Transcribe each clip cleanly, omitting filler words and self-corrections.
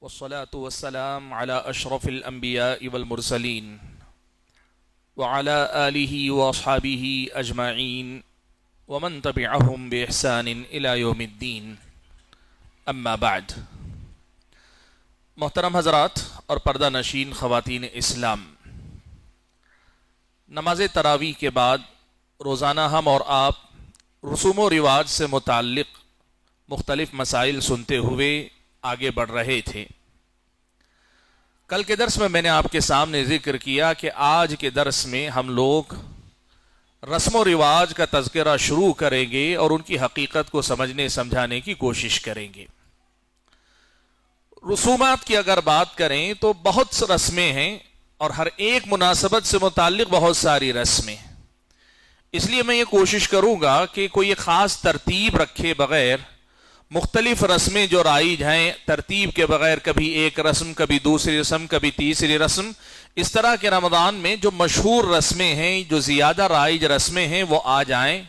والصلاة والسلام على أشرف الأنبياء والمرسلين وعلى آله وأصحابه أجمعين ومن تبعهم بإحسان إلى يوم الدين اما بعد. محترم حضرات اور پردہ نشین خواتین اسلام، نماز تراویح کے بعد روزانہ ہم اور آپ رسوم و رواج سے متعلق مختلف مسائل سنتے ہوئے آگے بڑھ رہے تھے. کل کے درس میں نے آپ کے سامنے ذکر کیا کہ آج کے درس میں ہم لوگ رسم و رواج کا تذکرہ شروع کریں گے اور ان کی حقیقت کو سمجھنے سمجھانے کی کوشش کریں گے. رسومات کی اگر بات کریں تو بہت رسمیں ہیں اور ہر ایک مناسبت سے متعلق بہت ساری رسمیں. اس لیے میں یہ کوشش کروں گا کہ کوئی خاص ترتیب رکھے بغیر مختلف رسمیں جو رائج ہیں ترتیب کے بغیر، کبھی ایک رسم، کبھی دوسری رسم، کبھی تیسری رسم، اس طرح کے رمضان میں جو مشہور رسمیں ہیں، جو زیادہ رائج رسمیں ہیں وہ آ جائیں.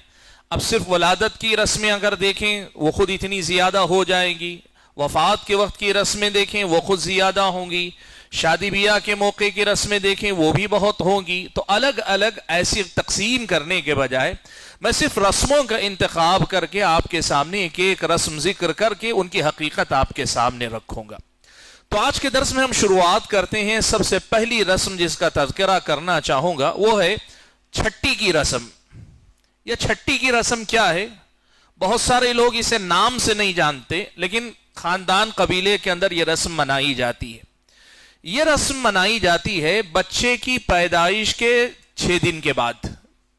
اب صرف ولادت کی رسمیں اگر دیکھیں وہ خود اتنی زیادہ ہو جائیں گی، وفات کے وقت کی رسمیں دیکھیں وہ خود زیادہ ہوں گی، شادی بیاہ کے موقع کی رسمیں دیکھیں وہ بھی بہت ہوں گی. تو الگ الگ ایسی تقسیم کرنے کے بجائے میں صرف رسموں کا انتخاب کر کے آپ کے سامنے ایک ایک رسم ذکر کر کے ان کی حقیقت آپ کے سامنے رکھوں گا. تو آج کے درس میں ہم شروعات کرتے ہیں. سب سے پہلی رسم جس کا تذکرہ کرنا چاہوں گا وہ ہے چھٹی کی رسم. یہ چھٹی کی رسم کیا ہے؟ بہت سارے لوگ اسے نام سے نہیں جانتے، لیکن خاندان قبیلے کے اندر یہ رسم منائی جاتی ہے. یہ رسم منائی جاتی ہے بچے کی پیدائش کے 6 دن کے بعد.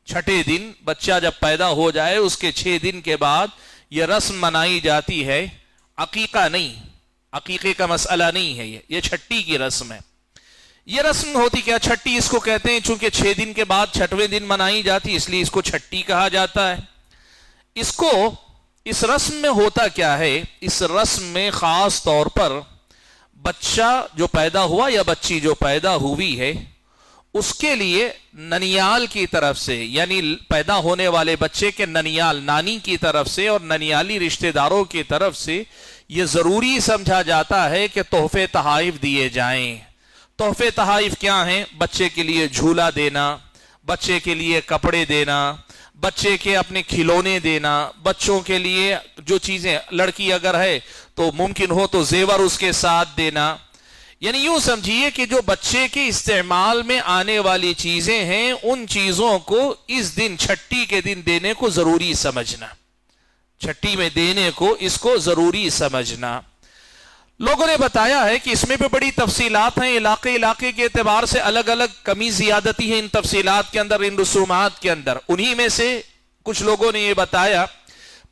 چھٹے دن بچہ جب پیدا ہو جائے اس کے 6 دن کے بعد یہ رسم منائی جاتی ہے. عقیقہ نہیں، عقیقے کا مسئلہ نہیں ہے، یہ چھٹی کی رسم ہے. یہ رسم ہوتی کیا؟ چھٹی اس کو کہتے ہیں چونکہ 6 دن کے بعد 6ویں دن منائی جاتی، اس لیے اس کو چھٹی کہا جاتا ہے. اس رسم میں ہوتا کیا ہے؟ اس رسم میں خاص طور پر بچہ جو پیدا ہوا یا بچی جو پیدا ہوئی ہے اس کے لیے ننیال کی طرف سے، یعنی پیدا ہونے والے بچے کے ننیال، نانی کی طرف سے اور ننیالی رشتہ داروں کی طرف سے یہ ضروری سمجھا جاتا ہے کہ تحفے تحائف دیے جائیں. تحفے تحائف کیا ہیں؟ بچے کے لیے جھولا دینا، بچے کے لیے کپڑے دینا، بچے کے اپنے کھلونے دینا، بچوں کے لیے جو چیزیں، لڑکی اگر ہے تو ممکن ہو تو زیور اس کے ساتھ دینا. یعنی یوں سمجھیے کہ جو بچے کے استعمال میں آنے والی چیزیں ہیں ان چیزوں کو اس دن، چھٹی کے دن دینے کو ضروری سمجھنا. چھٹی میں دینے کو اس کو ضروری سمجھنا. لوگوں نے بتایا ہے کہ اس میں بھی بڑی تفصیلات ہیں، علاقے کے اعتبار سے الگ الگ کمی زیادتی ہے ان تفصیلات کے اندر، ان رسومات کے اندر. انہی میں سے کچھ لوگوں نے یہ بتایا،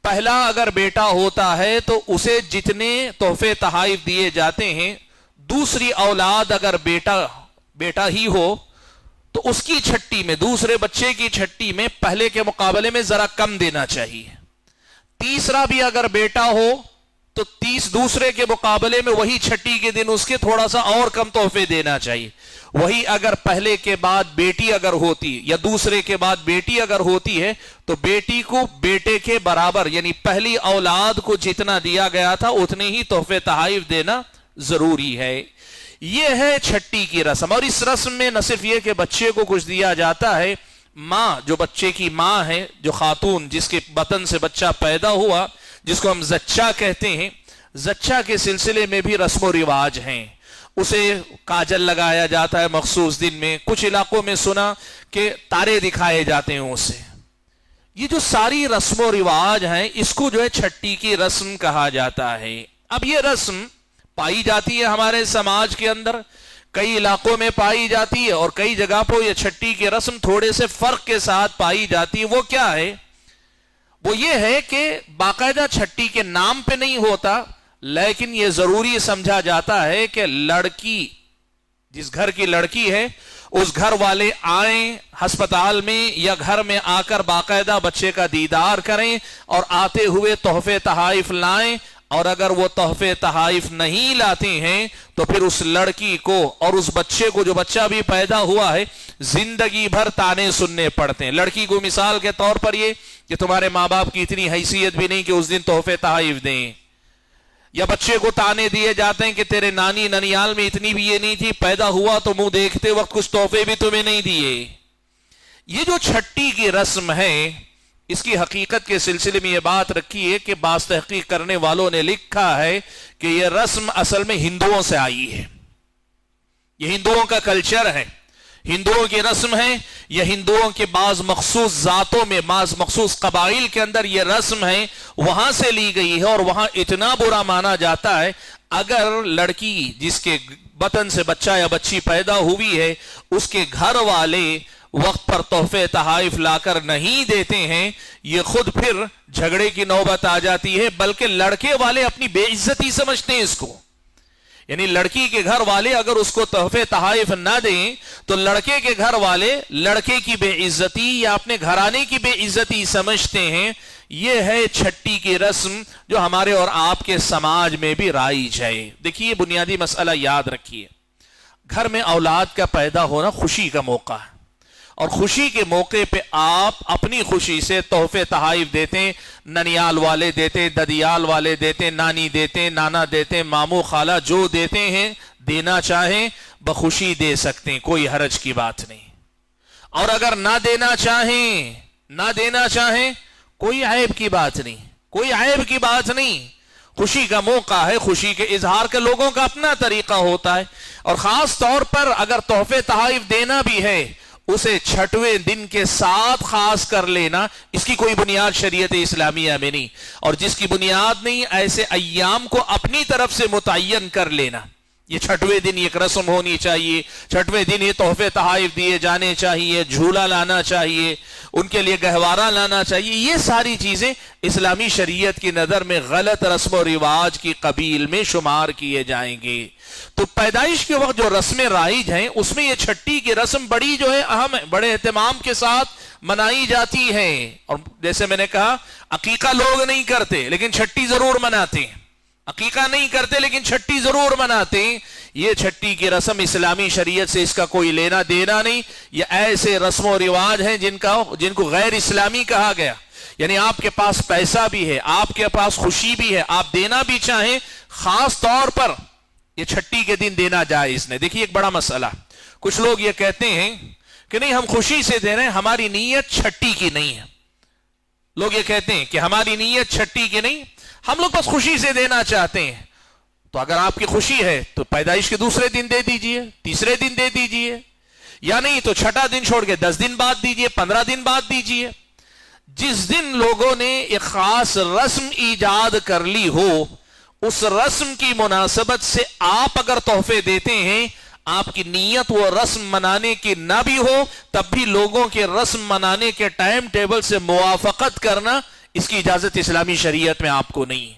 پہلا اگر بیٹا ہوتا ہے تو اسے جتنے تحفے تحائف دیے جاتے ہیں، دوسری اولاد اگر بیٹا ہی ہو تو اس کی چھٹی میں، دوسرے بچے کی چھٹی میں پہلے کے مقابلے میں ذرا کم دینا چاہیے. تیسرا بھی اگر بیٹا ہو تو دوسرے کے مقابلے میں وہی چھٹی کے دن اس کے تھوڑا سا اور کم تحفے دینا چاہیے. وہی اگر پہلے کے بعد بیٹی اگر ہوتی یا دوسرے کے بعد بیٹی اگر ہوتی ہے تو بیٹی کو بیٹے کے برابر، یعنی پہلی اولاد کو جتنا دیا گیا تھا اتنے ہی تحفے تحائف دینا ضروری ہے. یہ ہے چھٹی کی رسم. اور اس رسم میں نہ صرف یہ کہ بچے کو کچھ دیا جاتا ہے، ماں جو بچے کی ماں ہے، جو خاتون جس کے بطن سے بچہ پیدا ہوا، جس کو ہم زچہ کہتے ہیں، زچہ کے سلسلے میں بھی رسم و رواج ہیں. اسے کاجل لگایا جاتا ہے مخصوص دن میں. کچھ علاقوں میں سنا کہ تارے دکھائے جاتے ہیں اسے. یہ جو ساری رسم و رواج ہیں اس کو جو ہے چھٹی کی رسم کہا جاتا ہے. اب یہ رسم پائی جاتی ہے ہمارے سماج کے اندر، کئی علاقوں میں پائی جاتی ہے اور کئی جگہ پر یہ چھٹی کی رسم تھوڑے سے فرق کے ساتھ پائی جاتی ہے. وہ کیا ہے؟ وہ یہ ہے کہ باقاعدہ چھٹی کے نام پہ نہیں ہوتا، لیکن یہ ضروری سمجھا جاتا ہے کہ لڑکی، جس گھر کی لڑکی ہے اس گھر والے آئیں ہسپتال میں یا گھر میں آ کر باقاعدہ بچے کا دیدار کریں اور آتے ہوئے تحفے تحائف لائیں. اور اگر وہ تحفے تحائف نہیں لاتے ہیں تو پھر اس لڑکی کو اور اس بچے کو، جو بچہ بھی پیدا ہوا ہے، زندگی بھر تانے سننے پڑتے ہیں. لڑکی کو مثال کے طور پر یہ کہ تمہارے ماں باپ کی اتنی حیثیت بھی نہیں کہ اس دن تحفے تحائف دیں. یا بچے کو تانے دیے جاتے ہیں کہ تیرے نانی ننیال میں اتنی بھی یہ نہیں تھی، پیدا ہوا تو منہ دیکھتے وقت کچھ تحفے بھی تمہیں نہیں دیے۔ یہ جو چھٹی کی رسم ہے، اس کی حقیقت کے سلسلے میں یہ بات رکھی ہے کہ بعض تحقیق کرنے والوں نے لکھا ہے کہ یہ رسم اصل میں ہندوؤں سے آئی ہے، یہ ہندوؤں کا کلچر ہے، ہندوؤں کی رسم ہے، یہ ہندوؤں کے بعض مخصوص ذاتوں میں، بعض مخصوص قبائل کے اندر یہ رسم ہے، وہاں سے لی گئی ہے۔ اور وہاں اتنا برا مانا جاتا ہے اگر لڑکی جس کے بطن سے بچہ یا بچی پیدا ہوئی ہے، اس کے گھر والے وقت پر تحفے تحائف لا کر نہیں دیتے ہیں، یہ خود پھر جھگڑے کی نوبت آ جاتی ہے، بلکہ لڑکے والے اپنی بے عزتی سمجھتے ہیں اس کو۔ یعنی لڑکی کے گھر والے اگر اس کو تحفے تحائف نہ دیں تو لڑکے کے گھر والے لڑکے کی بے عزتی یا اپنے گھرانے کی بے عزتی سمجھتے ہیں۔ یہ ہے چھٹی کی رسم جو ہمارے اور آپ کے سماج میں بھی رائج ہے۔ دیکھیے بنیادی مسئلہ یاد رکھیے، گھر میں اولاد کا پیدا ہونا خوشی کا موقع ہے، اور خوشی کے موقع پہ آپ اپنی خوشی سے تحفے تحائف دیتے ہیں، ننیال والے دیتے، ددیال والے دیتے، نانی دیتے، نانا دیتے، ماموں خالہ جو دیتے ہیں، دینا چاہیں بخوشی دے سکتے ہیں، کوئی حرج کی بات نہیں۔ اور اگر نہ دینا چاہیں کوئی عیب کی بات نہیں، کوئی عیب کی بات نہیں۔ خوشی کا موقع ہے، خوشی کے اظہار کے لوگوں کا اپنا طریقہ ہوتا ہے، اور خاص طور پر اگر تحفے تحائف دینا بھی ہے اسے چھٹویں دن کے ساتھ خاص کر لینا، اس کی کوئی بنیاد شریعت اسلامیہ میں نہیں، اور جس کی بنیاد نہیں ایسے ایام کو اپنی طرف سے متعین کر لینا۔ یہ چھٹویں دن ایک رسم ہونی چاہیے، چھٹویں دن یہ تحفے تحائف دیے جانے چاہیے، جھولا لانا چاہیے، ان کے لیے گہوارہ لانا چاہیے، یہ ساری چیزیں اسلامی شریعت کی نظر میں غلط رسم و رواج کی قبیل میں شمار کیے جائیں گے۔ تو پیدائش کے وقت جو رسمیں رائج ہیں اس میں یہ چھٹی کی رسم بڑی جو ہے اہم ہے، بڑے اہتمام کے ساتھ منائی جاتی ہے۔ اور جیسے میں نے کہا عقیقہ لوگ نہیں کرتے لیکن چھٹی ضرور مناتے ہیں، عقیقہ نہیں کرتے لیکن چھٹی ضرور مناتے ہیں۔ یہ چھٹی کی رسم اسلامی شریعت سے اس کا کوئی لینا دینا نہیں، یہ ایسے رسم و رواج ہیں جن کو غیر اسلامی کہا گیا۔ یعنی آپ کے پاس پیسہ بھی ہے، آپ کے پاس خوشی بھی ہے، آپ دینا بھی چاہیں، خاص طور پر یہ چھٹی کے دن دینا جائز نہیں۔ دیکھیے ایک بڑا مسئلہ، کچھ لوگ یہ کہتے ہیں کہ نہیں ہم خوشی سے دے رہے ہیں، ہماری نیت چھٹی کی نہیں ہے۔ لوگ یہ کہتے ہیں کہ ہماری نیت چھٹی کی نہیں، ہم لوگ بس خوشی سے دینا چاہتے ہیں۔ تو اگر آپ کی خوشی ہے تو پیدائش کے دوسرے دن دے دیجئے، تیسرے دن دے دیجئے، یا نہیں تو چھٹا دن چھوڑ کے 10 دن بعد دیجئے، 15 دن بعد دیجئے۔ جس دن لوگوں نے ایک خاص رسم ایجاد کر لی ہو، اس رسم کی مناسبت سے آپ اگر تحفے دیتے ہیں، آپ کی نیت وہ رسم منانے کی نہ بھی ہو تب بھی لوگوں کے رسم منانے کے ٹائم ٹیبل سے موافقت کرنا، اس کی اجازت اسلامی شریعت میں آپ کو نہیں ہے،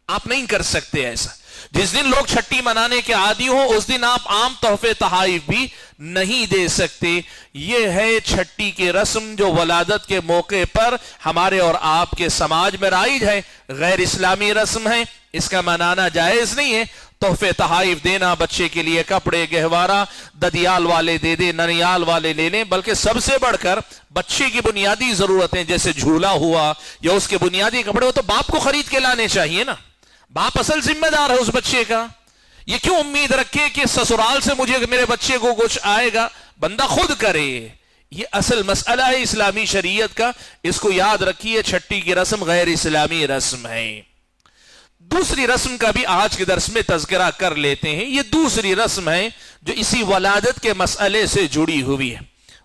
آپ نہیں کر سکتے ایسا۔ جس دن لوگ چھٹی منانے کے عادی ہوں اس دن آپ عام تحفے تحائف بھی نہیں دے سکتے۔ یہ ہے چھٹی کی رسم جو ولادت کے موقع پر ہمارے اور آپ کے سماج میں رائج ہے، غیر اسلامی رسم ہے، اس کا منانا جائز نہیں ہے۔ تحفے تحائف دینا، بچے کے لیے کپڑے گہوارہ ددیال والے دے دیں، ننیال والے لے لیں، بلکہ سب سے بڑھ کر بچے کی بنیادی ضرورتیں جیسے جھولا ہوا یا اس کے بنیادی کپڑے ہو تو باپ کو خرید کے لانے چاہیے نا، باپ اصل ذمہ دار ہے اس بچے کا۔ یہ کیوں امید رکھے کہ سسرال سے مجھے میرے بچے کو کچھ آئے گا، بندہ خود کرے۔ یہ اصل مسئلہ ہے اسلامی شریعت کا، اس کو یاد رکھیے۔ چھٹی کی رسم غیر اسلامی رسم ہے۔ دوسری رسم کا بھی آج کے درس میں تذکرہ کر لیتے ہیں۔ یہ دوسری رسم ہے جو اسی ولادت کے مسئلے سے جڑی ہوئی ہے،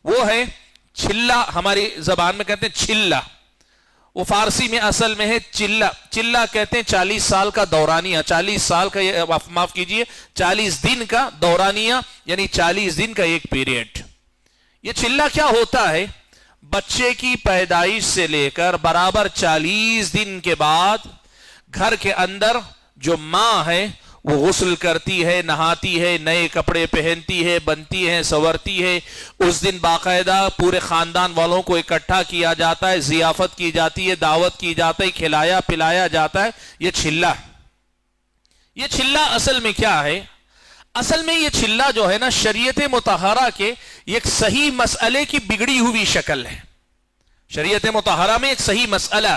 وہ ہے چھلا، ہماری زبان میں کہتے ہیں چھلا، وہ فارسی میں اصل میں ہے چلا۔ چلا کہتے ہیں 40 سال کا دورانیہ، 40 سال کا، معاف کیجئے 40 دن کا دورانیہ، یعنی 40 دن کا ایک پیریڈ۔ یہ چلا کیا ہوتا ہے؟ بچے کی پیدائش سے لے کر برابر 40 دن کے بعد گھر کے اندر جو ماں ہے وہ غسل کرتی ہے، نہاتی ہے، نئے کپڑے پہنتی ہے، بنتی ہے، سورتی ہے۔ اس دن باقاعدہ پورے خاندان والوں کو اکٹھا کیا جاتا ہے، ضیافت کی جاتی ہے، دعوت کی جاتی ہے، کھلایا پلایا جاتا ہے۔ یہ چھلا، یہ چھلا اصل میں کیا ہے؟ اصل میں یہ چھلا جو ہے نا شریعت مطہرہ کے ایک صحیح مسئلے کی بگڑی ہوئی شکل ہے۔ شریعت مطہرہ میں ایک صحیح مسئلہ،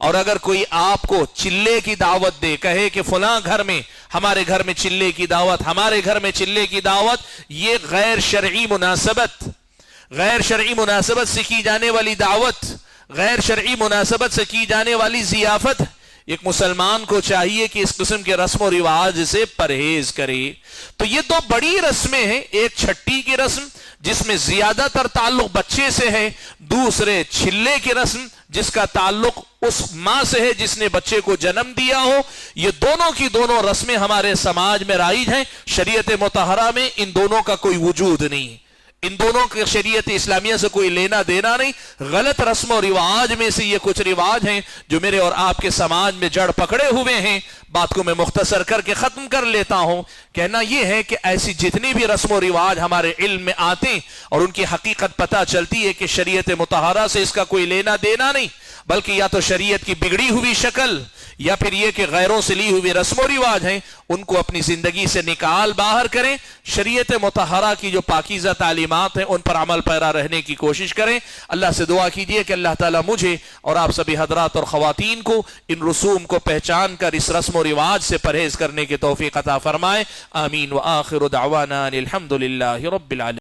اور اگر کوئی آپ کو چلے کی دعوت دے، کہے کہ فلاں گھر میں، ہمارے گھر میں چلے کی دعوت، ہمارے گھر میں چلے کی دعوت، یہ غیر شرعی مناسبت، غیر شرعی مناسبت سے کی جانے والی دعوت، غیر شرعی مناسبت سے کی جانے والی ضیافت، ایک مسلمان کو چاہیے کہ اس قسم کے رسم و رواج سے پرہیز کرے۔ تو یہ دو بڑی رسمیں ہیں، ایک چھٹی کی رسم جس میں زیادہ تر تعلق بچے سے ہے، دوسرے چھلے کی رسم جس کا تعلق اس ماں سے ہے جس نے بچے کو جنم دیا ہو۔ یہ دونوں کی دونوں رسمیں ہمارے سماج میں رائج ہیں، شریعت مطہرہ میں ان دونوں کا کوئی وجود نہیں، ان دونوں کے شریعت اسلامیہ سے کوئی لینا دینا نہیں۔ غلط رسم و رواج میں سے یہ کچھ رواج ہیں جو میرے اور آپ کے سماج میں جڑ پکڑے ہوئے ہیں۔ بات کو میں مختصر کر کے ختم کر لیتا ہوں۔ کہنا یہ ہے کہ ایسی جتنی بھی رسم و رواج ہمارے علم میں آتے ہیں اور ان کی حقیقت پتہ چلتی ہے کہ شریعت مطہرہ سے اس کا کوئی لینا دینا نہیں، بلکہ یا تو شریعت کی بگڑی ہوئی شکل یا پھر یہ کہ غیروں سے لی ہوئی رسم و رواج ہیں، ان کو اپنی زندگی سے نکال باہر کریں، شریعت مطہرہ کی جو پاکیزہ تعلیمات ہیں ان پر عمل پیرا رہنے کی کوشش کریں۔ اللہ سے دعا کیجئے کہ اللہ تعالیٰ مجھے اور آپ سبھی حضرات اور خواتین کو ان رسوم کو پہچان کر اس رسم و رواج سے پرہیز کرنے کی توفیق عطا فرمائے۔ آمین۔ وآخر دعوانا الحمدللہ رب العالمین۔